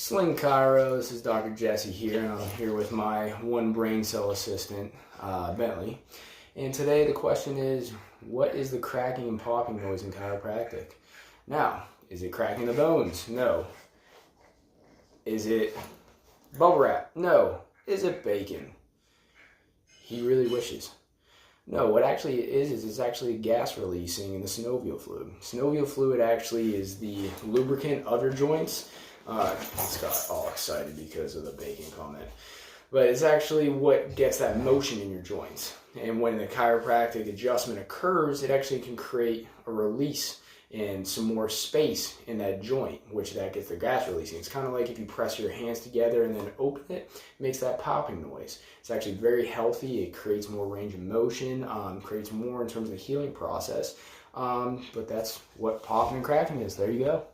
Sling Cairo, this is Dr. Jesse here, and I'm here with my one brain cell assistant, Bentley. And today the question is, what is the cracking and popping noise in chiropractic? Now, is it cracking the bones? No. Is it bubble wrap? No. Is it bacon? He really wishes. No, what actually it is it's actually gas releasing in the synovial fluid. Synovial fluid actually is the lubricant of your joints. It's got all excited because of the bacon comment. But it's actually what gets that motion in your joints. And when the chiropractic adjustment occurs, it actually can create a release and some more space in that joint, which that gets the gas releasing. It's kind of like if you press your hands together and then open it, it makes that popping noise. It's actually very healthy. It creates more range of motion, creates more in terms of the healing process. But that's what popping and cracking is. There you go.